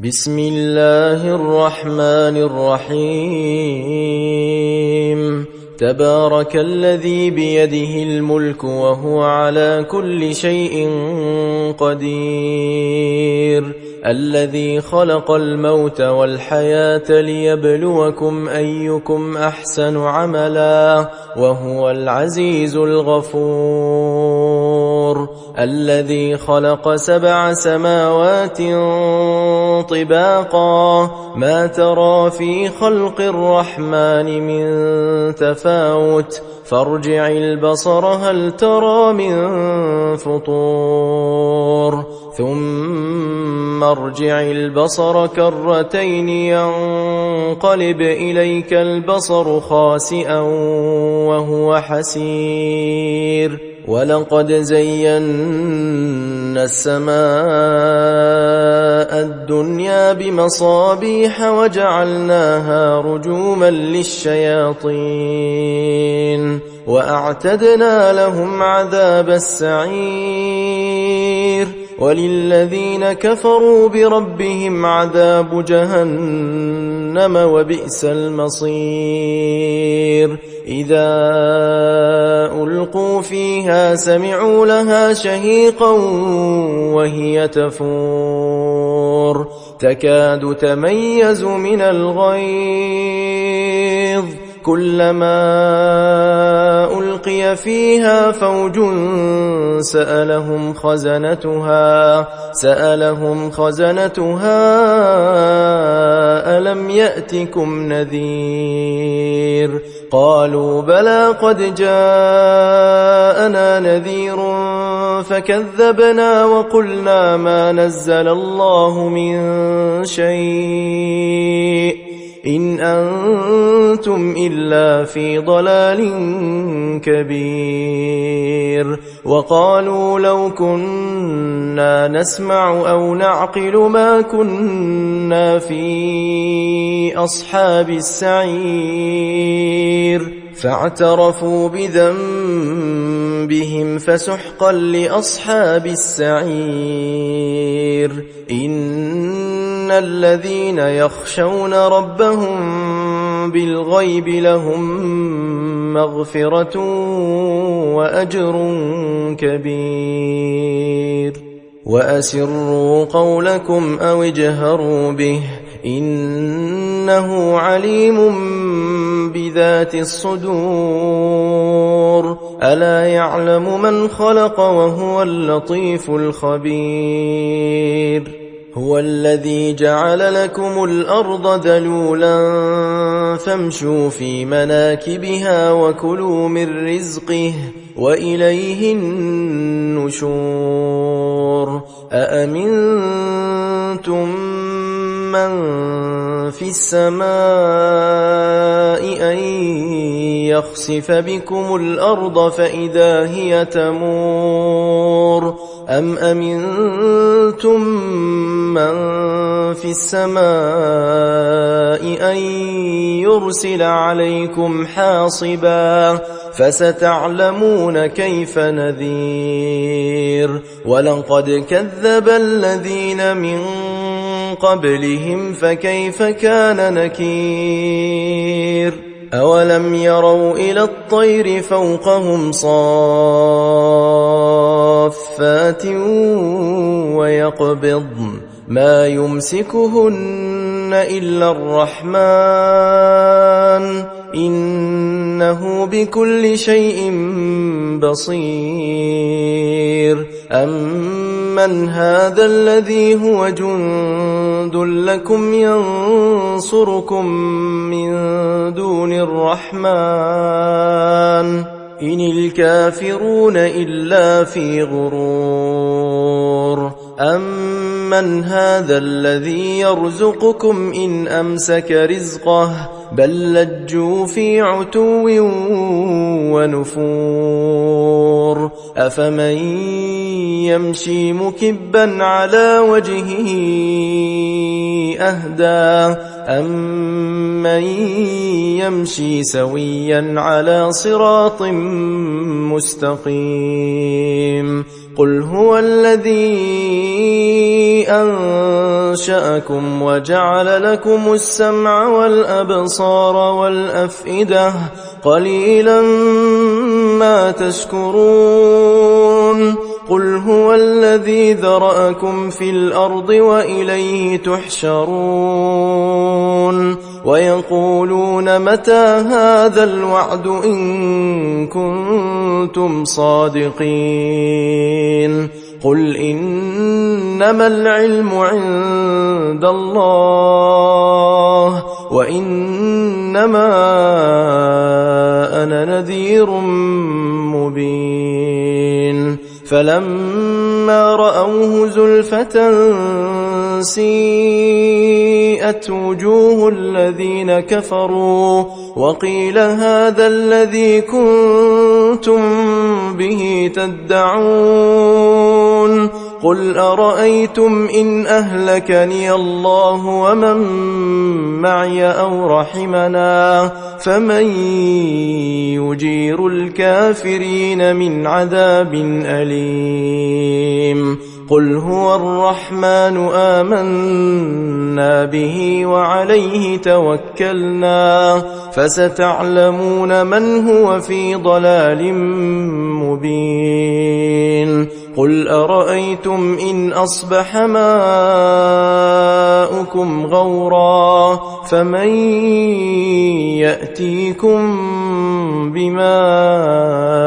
بسم الله الرحمن الرحيم. تبارك الذي بيده الملك وهو على كل شيء قدير، الذي خلق الموت والحياة ليبلوكم أيكم أحسن عملا وهو العزيز الغفور، الذي خلق 7 سماوات طباقا ما ترى في خلق الرحمن من تفاوت فارجع البصر هل ترى من فطور ثم ارجع البصر كرتين ينقلب إليك البصر خاسئا وهو حسير، ولقد زينا السماء الدنيا بمصابيح وجعلناها رجوما للشياطين وأعتدنا لهم عذاب السعير، وللذين كفروا بربهم عذاب جهنم وبئس المصير. إذا ألقوا فيها سمعوا لها شهيقا وهي تفور تكاد تميز من الغيظ، كلما ألقي فيها فوج سألهم خزنتها ألم يأتكم نذير؟ قالوا بلى قد جاءنا نذير فكذبنا وقلنا ما نزل الله من شيء إن أنتم إلا في ضلال كبير. وقالوا لو كنا نسمع أو نعقل ما كنا في أصحاب السعير، فاعترفوا بذنبهم فسحقا لأصحاب السعير. إن الذين يخشون ربهم بالغيب لهم مغفرة وأجر كبير. وأسروا قولكم أو اجهروا به إنه عليم بذات الصدور، ألا يعلم من خلق وهو اللطيف الخبير. هو الذي جعل لكم الأرض ذلولا فامشوا في مناكبها وكلوا من رزقه وإليه النشور. أأمنتم من في السماء أن يخسف بكم الأرض فإذا هي تمور، أم أمنتم من في السماء أن يرسل عليكم حاصبا فستعلمون كيف نذير. ولقد كذب الذين من قبلهم فكيف كان نكير. أولم يروا إلى الطير فوقهم صافات ويقبضن ما يمسكهن إلا الرحمن إنه بكل شيء بصير. أمن هذا الذي هو جند لكم ينصركم من دون الرحمن إن الكافرون إلا في غرور. أمن هذا الذي يرزقكم إن أمسك رزقه بل لجوا في عتو ونفور. أفمن يمشي مكبا على وجهه أهدى أمن يمشي سويا على صراط مستقيم. قل هو الذي أنشأكم وجعل لكم السمع والأبصار والأفئدة قليلا ما تشكرون قل هو الذي ذرأكم في الأرض وإليه تحشرون ويقولون متى هذا الوعد إن كنتم صادقين قل إنما العلم عند الله وإنما أنا نذير مبين فلما رأوه زلفة سيئت وجوه الذين كفروا وقيل هذا الذي كنتم به تدعون قل أرأيتم إن أهلكني الله ومن معي أو رحمنا فمن يجير الكافرين من عذاب أليم قل هو الرحمن آمنا به وعليه توكلنا فستعلمون من هو في ضلال مبين قل أرأيتم إن أصبح ماؤكم غورا فمن يأتيكم بماء